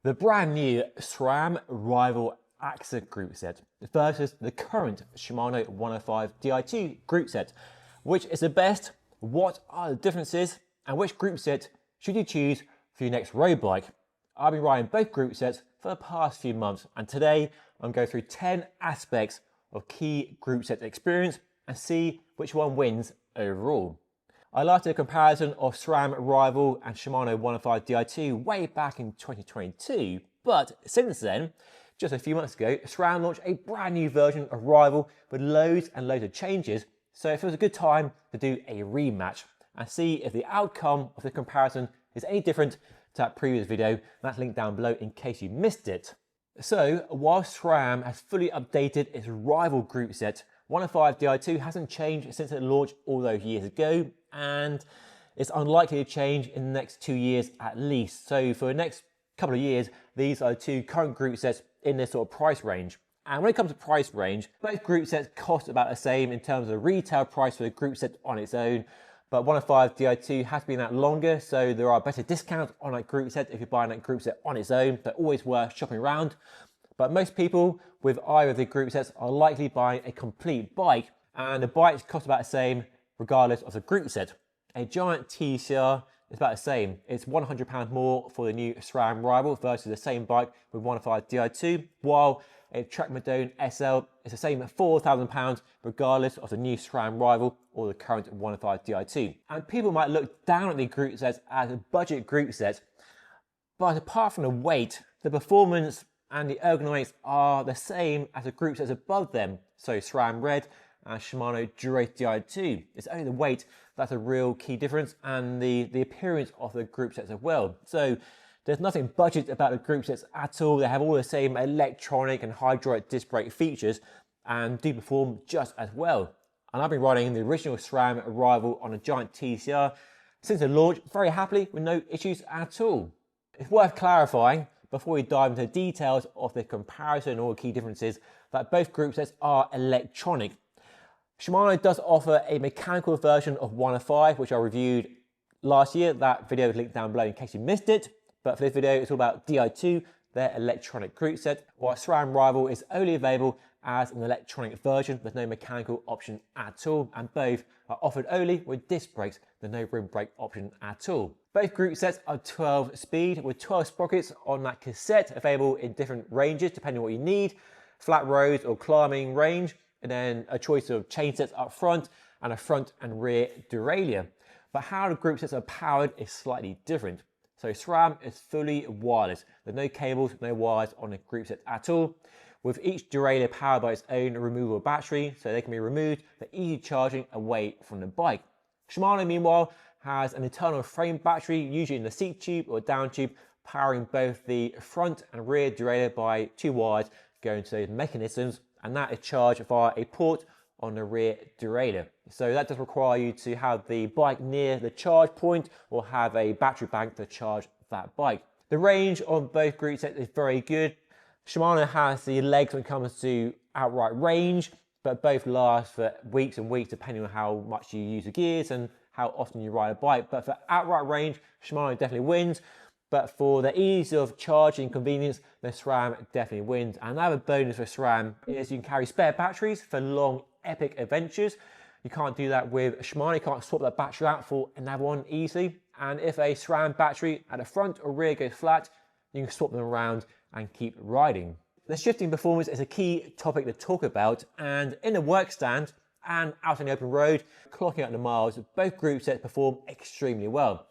The brand new SRAM Rival AXS group set versus the current Shimano 105 Di2 group set. Which is the best? What are the differences? And which group set should you choose for your next road bike? I've been riding both group sets for the past few months, and today I'm going through 10 aspects of key group set experience and see which one wins overall. I liked a comparison of SRAM Rival and Shimano 105 Di2 way back in 2022, but since then, just a few months ago, SRAM launched a brand new version of Rival with loads and loads of changes, so it feels a good time to do a rematch and see if the outcome of the comparison is any different to that previous video. That's linked down below in case you missed it. So, while SRAM has fully updated its Rival group set, 105 Di2 hasn't changed since it launched all those years ago, and it's unlikely to change in the next 2 years at least. So for the next couple of years, these are the two current group sets in this sort of price range. And when it comes to price range, both group sets cost about the same in terms of the retail price for the group set on its own, but 105 Di2 has been out longer, so there are better discounts on that group set if you're buying that group set on its own. They're always worth shopping around. But most people with either of the group sets are likely buying a complete bike, and the bikes cost about the same regardless of the group set. A giant TCR is about the same. It's £100 more for the new SRAM Rival versus the same bike with 105 Di2, while a Trackmadone SL is the same at £4,000 regardless of the new SRAM Rival or the current 105 Di2. And people might look down at the group sets as a budget group set, but apart from the weight, the performance and the ergonomics are the same as the group sets above them. So SRAM Red and Shimano Dura-Ace Di2. It's only the weight that's a real key difference, and the appearance of the group sets as well. So there's nothing budget about the group sets at all. They have all the same electronic and hydraulic disc brake features and do perform just as well. And I've been riding the original SRAM Rival on a giant TCR since the launch very happily with no issues at all. It's worth clarifying before we dive into the details of the comparison and all the key differences that both group sets are electronic. Shimano does offer a mechanical version of 105, which I reviewed last year. That video is linked down below in case you missed it. But for this video, it's all about Di2, their electronic group set, while SRAM Rival is only available as an electronic version with no mechanical option at all, and both are offered only with disc brakes, with no rim brake option at all. Both group sets are 12 speed with 12 sprockets on that cassette, available in different ranges depending on what you need, flat roads or climbing range, and then a choice of chain sets up front and a front and rear derailleur. But how the group sets are powered is slightly different. So SRAM is fully wireless. There's no cables, no wires on the group set at all, with each derailleur powered by its own removable battery, so they can be removed for easy charging away from the bike. Shimano, meanwhile, has an internal frame battery, usually in the seat tube or down tube, powering both the front and rear derailleur by two wires going to those mechanisms, and that is charged via a port on the rear derailleur. So that does require you to have the bike near the charge point or have a battery bank to charge that bike. The range on both group sets is very good. Shimano has the legs when it comes to outright range, but both last for weeks and weeks depending on how much you use the gears and how often you ride a bike. But for outright range, Shimano definitely wins. But for the ease of charging convenience, the SRAM definitely wins. And another bonus for SRAM is you can carry spare batteries for long epic adventures. You can't do that with Shimano. You can't swap that battery out for another one easily. And if a SRAM battery at the front or rear goes flat, you can swap them around and keep riding. The shifting performance is a key topic to talk about, and in the work stand and out on the open road, clocking out the miles, both group sets perform extremely well.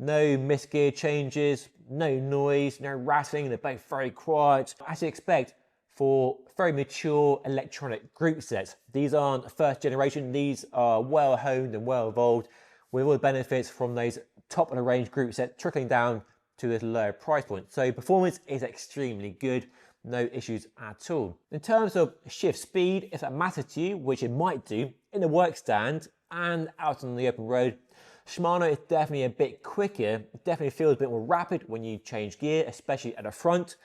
No missed gear changes, no noise, no rattling, they're both very quiet, as you expect for very mature electronic group sets. These aren't first generation, these are well honed and well evolved with all the benefits from those top of the range group sets trickling down to this lower price point. So performance is extremely good, no issues at all. In terms of shift speed, if that matters to you, which it might do, in the work stand and out on the open road, Shimano is definitely a bit quicker. It definitely feels a bit more rapid when you change gear, especially at the front.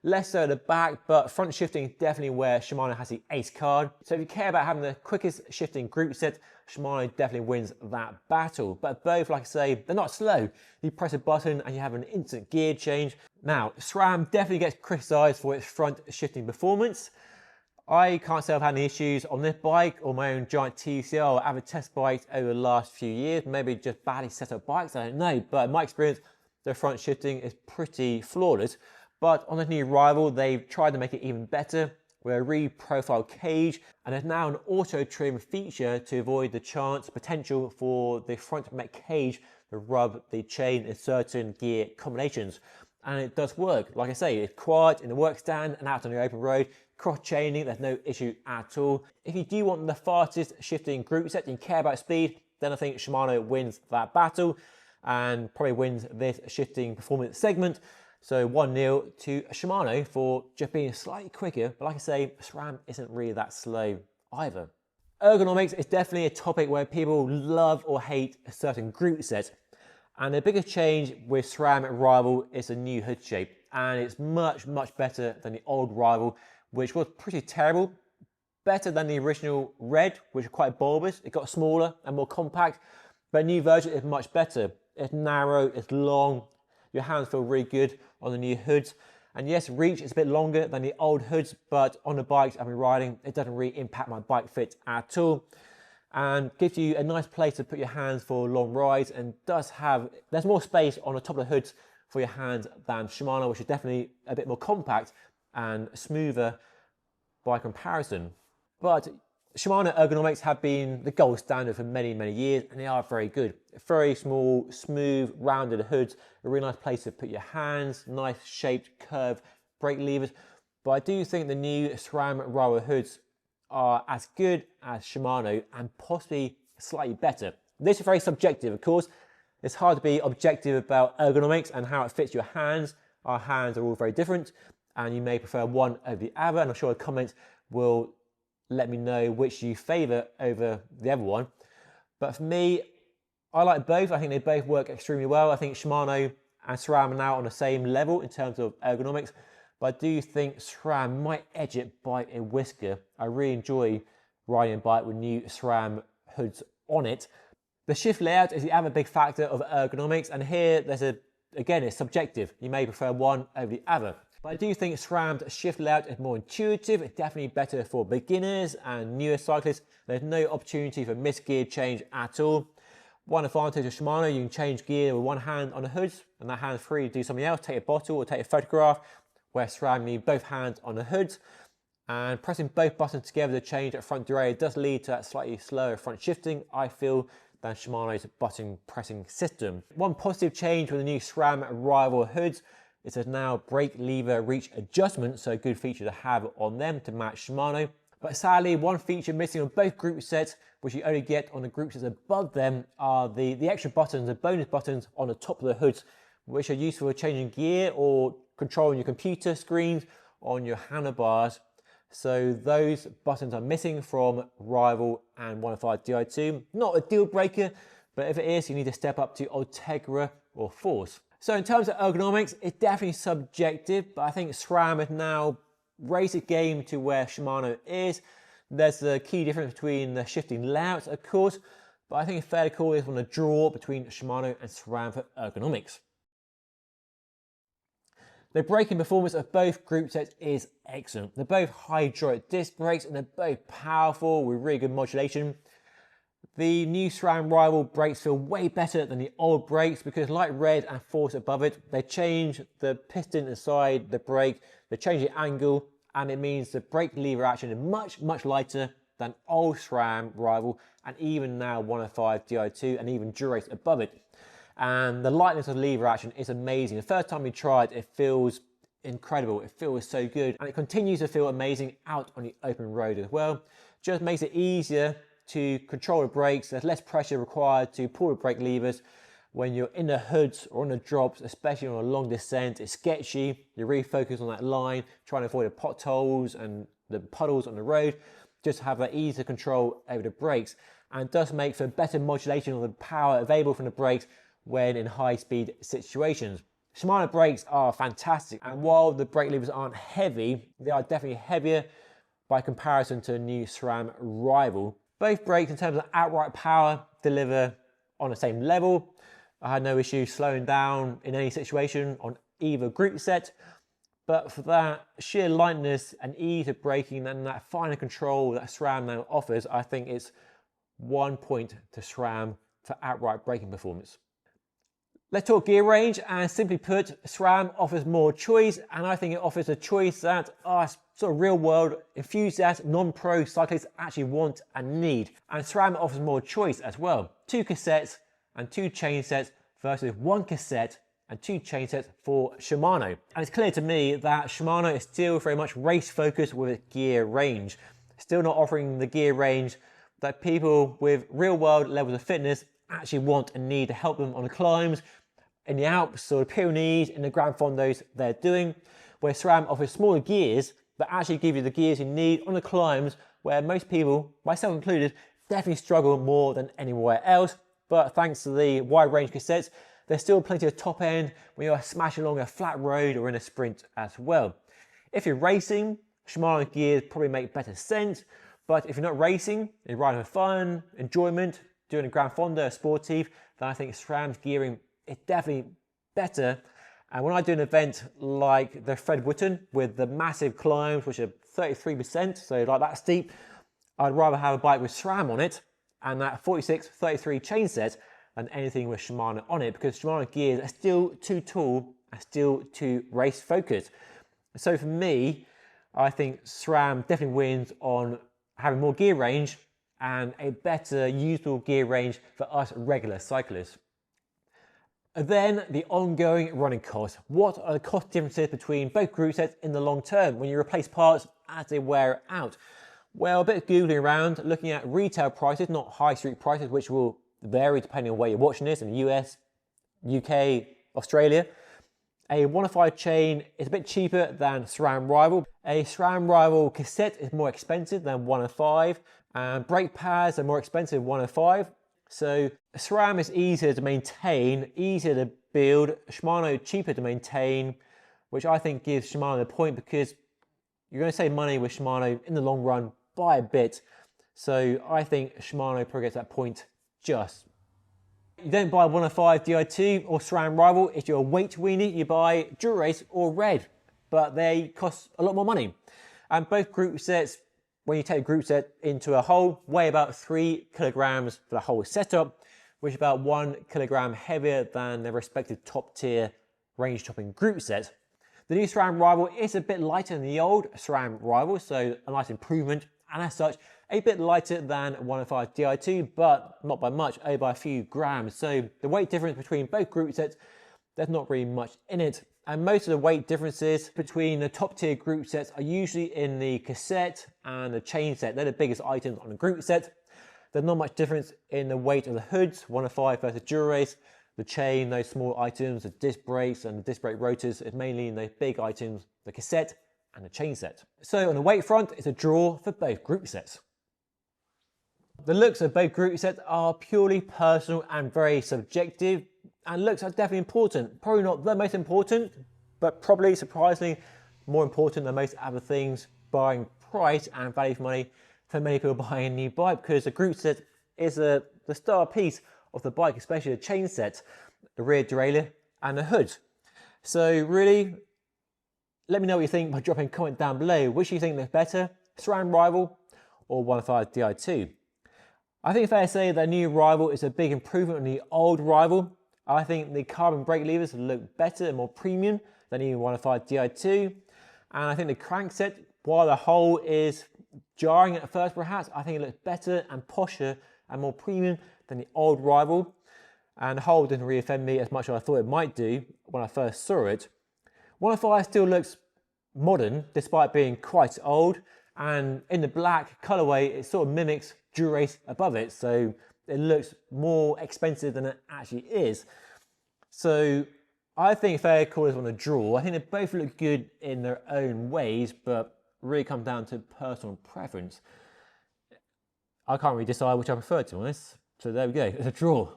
Less so at the back, but front shifting is definitely where Shimano has the ace card. So if you care about having the quickest shifting group set, Shimano definitely wins that battle. But both, like I say, they're not slow. You press a button and you have an instant gear change. Now, SRAM definitely gets criticised for its front shifting performance. I can't say I've had any issues on this bike or my own giant TCR or other test bikes over the last few years. Maybe just badly set up bikes, I don't know. But in my experience, the front shifting is pretty flawless. But on the new Rival, they've tried to make it even better with a re-profiled cage, and there's now an auto trim feature to avoid the potential for the front mech cage to rub the chain in certain gear combinations. And it does work. Like I say, it's quiet in the work stand and out on the open road. Cross-chaining, there's no issue at all. If you do want the fastest shifting group set and you care about speed, then I think Shimano wins that battle and probably wins this shifting performance segment. So 1-0 to Shimano for just being slightly quicker. But like I say, SRAM isn't really that slow either. Ergonomics is definitely a topic where people love or hate a certain group set. And the biggest change with SRAM Rival is a new hood shape. And it's much, much better than the old Rival, which was pretty terrible. Better than the original Red, which was quite bulbous. It got smaller and more compact. But the new version is much better. It's narrow, it's long. Your hands feel really good on the new hoods. And yes, reach is a bit longer than the old hoods, but on the bikes I've been riding, it doesn't really impact my bike fit at all. And gives you a nice place to put your hands for long rides, and there's more space on the top of the hoods for your hands than Shimano, which is definitely a bit more compact and smoother by comparison. But Shimano Ergonomics have been the gold standard for many, many years, and they are very good. Very small, smooth, rounded hoods, a really nice place to put your hands, nice shaped, curved brake levers. But I do think the new SRAM Rival hoods are as good as Shimano and possibly slightly better. This is very subjective, of course. It's hard to be objective about ergonomics and how it fits your hands. Our hands are all very different, and you may prefer one over the other, and I'm sure the comments will let me know which you favour over the other one. But for me, I like both. I think they both work extremely well. I think Shimano and SRAM are now on the same level in terms of ergonomics, but I do think SRAM might edge it by a whisker. I really enjoy riding a bike with new SRAM hoods on it. The shift layout is the other big factor of ergonomics, and here again, it's subjective. You may prefer one over the other. But I do think SRAM's shift layout is more intuitive. It's definitely better for beginners and newer cyclists. There's no opportunity for missed gear change at all. One advantage of Shimano, you can change gear with one hand on the hoods, and that hand's free to do something else, take a bottle or take a photograph, where SRAM you need both hands on the hoods. And pressing both buttons together to change that front derailleur does lead to that slightly slower front shifting, I feel, than Shimano's button pressing system. One positive change with the new SRAM Rival hoods is there's now brake lever reach adjustment, so a good feature to have on them to match Shimano. But sadly, one feature missing on both group sets, which you only get on the group sets above them, are the extra buttons, the bonus buttons on the top of the hoods, which are useful for changing gear or controlling your computer screens on your handlebars. So those buttons are missing from Rival and 105 Di2. Not a deal breaker, but if it is, you need to step up to Ultegra or Force. So in terms of ergonomics, it's definitely subjective, but I think SRAM has now raised the game to where Shimano is. There's the key difference between the shifting layouts, of course, but I think it's fair to call this one a draw between Shimano and SRAM for ergonomics. The braking performance of both group sets is excellent. They're both hydraulic disc brakes and they're both powerful with really good modulation. The new SRAM Rival brakes feel way better than the old brakes because, like Red and Force above it, they change the piston inside the brake, they change the angle, and it means the brake lever action is much, much lighter than old SRAM Rival and even now 105 Di2 and even Dura-Ace above it. And the lightness of the lever action is amazing. The first time we tried, it feels incredible. It feels so good. And it continues to feel amazing out on the open road as well. Just makes it easier to control the brakes. There's less pressure required to pull the brake levers when you're in the hoods or on the drops, especially on a long descent. It's sketchy. You're really focused on that line, trying to avoid the potholes and the puddles on the road. Just have that easier control over the brakes. And it does make for better modulation of the power available from the brakes when in high-speed situations. Shimano brakes are fantastic, and while the brake levers aren't heavy, they are definitely heavier by comparison to the new SRAM Rival. Both brakes in terms of outright power deliver on the same level. I had no issue slowing down in any situation on either group set, but for that sheer lightness and ease of braking and that finer control that SRAM now offers, I think it's 1 point to SRAM for outright braking performance. Let's talk gear range, and simply put, SRAM offers more choice, and I think it offers a choice that us sort of real world enthusiasts, non-pro cyclists actually want and need. And SRAM offers more choice as well. 2 cassettes and 2 chain sets versus 1 cassette and 2 chain sets for Shimano. And it's clear to me that Shimano is still very much race focused with its gear range. Still not offering the gear range that people with real world levels of fitness actually want and need to help them on the climbs, in the Alps or the Pyrenees, in the Grand Fondos they're doing, where SRAM offers smaller gears that actually give you the gears you need on the climbs where most people, myself included, definitely struggle more than anywhere else. But thanks to the wide range cassettes, there's still plenty of top end when you're smashing along a flat road or in a sprint as well. If you're racing, Shimano gears probably make better sense, but if you're not racing, you're riding for fun, enjoyment, doing a Grand Fondo, a Sportive, then I think SRAM's gearing is definitely better. And when I do an event like the Fred Wotton with the massive climbs, which are 33%, so like that steep, I'd rather have a bike with SRAM on it and that 46-33 chain set than anything with Shimano on it, because Shimano gears are still too tall and still too race focused. So for me, I think SRAM definitely wins on having more gear range and a better usable gear range for us regular cyclists. Then the ongoing running costs. What are the cost differences between both group sets in the long term when you replace parts as they wear out? Well, a bit of Googling around, looking at retail prices, not high street prices, which will vary depending on where you're watching this, in the US, UK, Australia. A 105 chain is a bit cheaper than SRAM Rival. A SRAM Rival cassette is more expensive than 105, and brake pads are more expensive than 105. So SRAM is easier to maintain, easier to build, Shimano cheaper to maintain, which I think gives Shimano the point, because you're going to save money with Shimano in the long run by a bit. So I think Shimano probably gets that point just. You don't buy 105 Di2 or SRAM Rival. If you're a weight weenie, you buy Dura-Race or Red, but they cost a lot more money. And both group sets, when you take a group set into a whole, weigh about 3 kilograms for the whole setup, which is about 1 kilogram heavier than their respective top tier range topping group set. The new SRAM Rival is a bit lighter than the old SRAM Rival, so a nice improvement, and as such, a bit lighter than 105 Di2, but not by much, only by a few grams. So the weight difference between both group sets, there's not really much in it. And most of the weight differences between the top tier group sets are usually in the cassette and the chain set. They're the biggest items on the group set. There's not much difference in the weight of the hoods, 105 versus Dura-Race. The chain, those small items, the disc brakes and the disc brake rotors, is mainly in those big items, the cassette and the chain set. So on the weight front, it's a draw for both group sets. The looks of both group sets are purely personal and very subjective, and looks are definitely important. Probably not the most important, but probably surprisingly more important than most other things, barring price and value for money for many people buying a new bike, because the group set is the star piece of the bike, especially the chain set, the rear derailleur and the hood. So really, let me know what you think by dropping a comment down below. Which do you think looks better, SRAM Rival or 105 Di2? I think it's fair to say that the new Rival is a big improvement on the old Rival. I think the carbon brake levers look better and more premium than the 105 Di2. And I think the crankset, while the hole is jarring at first perhaps, I think it looks better and posher and more premium than the old Rival. And the hole didn't really offend me as much as I thought it might do when I first saw it. 105 still looks modern despite being quite old, and in the black colorway it sort of mimics Dura-Race above it, so it looks more expensive than it actually is. So I think fair call this one a draw. I think they both look good in their own ways, but really come down to personal preference. I can't really decide which I prefer, to be honest. So there we go, it's a draw.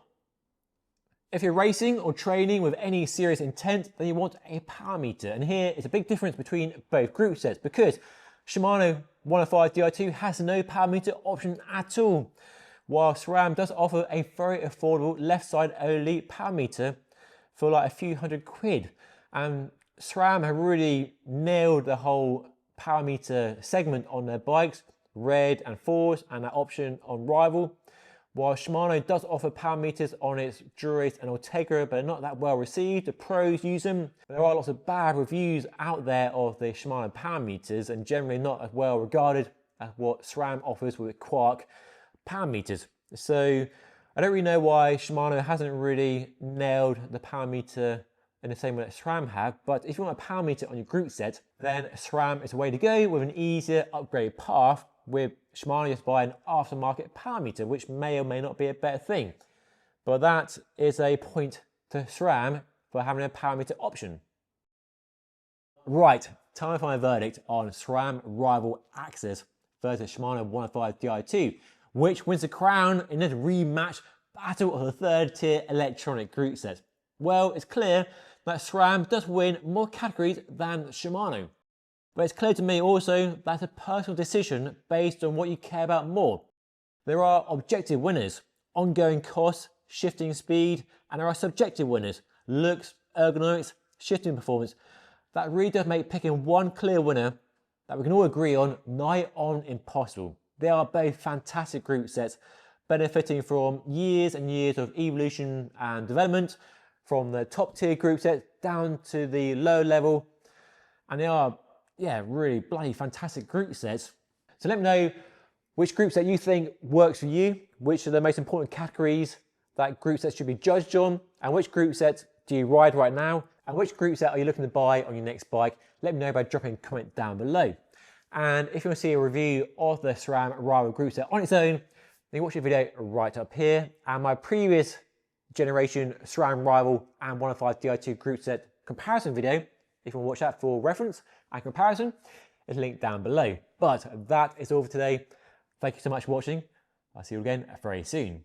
If you're racing or training with any serious intent, then you want a power meter. And here is a big difference between both group sets, because Shimano 105 Di2 has no power meter option at all, while SRAM does offer a very affordable left side only power meter for like a few £100. And SRAM have really nailed the whole power meter segment on their bikes, Red and Force, and that option on Rival. While Shimano does offer power meters on its Dura-Ace and Ultegra, but they're not that well received. The pros use them. There are lots of bad reviews out there of the Shimano power meters, and generally not as well regarded as what SRAM offers with Quark power meters. So I don't really know why Shimano hasn't really nailed the power meter in the same way that SRAM have, but if you want a power meter on your Groupset, then SRAM is the way to go with an easier upgrade path. With Shimano, just buy an aftermarket power meter, which may or may not be a better thing. But that is a point to SRAM for having a power meter option. Right, time for my verdict on SRAM Rival AXS versus Shimano 105 Di2, which wins the crown in this rematch battle of the third tier electronic group set. Well, it's clear that SRAM does win more categories than Shimano. But it's clear to me also that's a personal decision based on what you care about more. There are objective winners, ongoing costs, shifting speed, and there are subjective winners, looks, ergonomics, shifting performance. That really does make picking one clear winner that we can all agree on nigh on impossible. They are both fantastic group sets, benefiting from years and years of evolution and development, from the top tier group set down to the low level, and they are really bloody fantastic group sets. So let me know which group set you think works for you, which are the most important categories that group sets should be judged on, and which group sets do you ride right now, and which group set are you looking to buy on your next bike. Let me know by dropping a comment down below. And if you want to see a review of the SRAM Rival group set on its own, then watch the video right up here. And my previous generation SRAM Rival and 105 Di2 group set comparison video, if you want to watch that for reference and comparison, is linked down below. But that is all for today. Thank you so much for watching. I'll see you again very soon.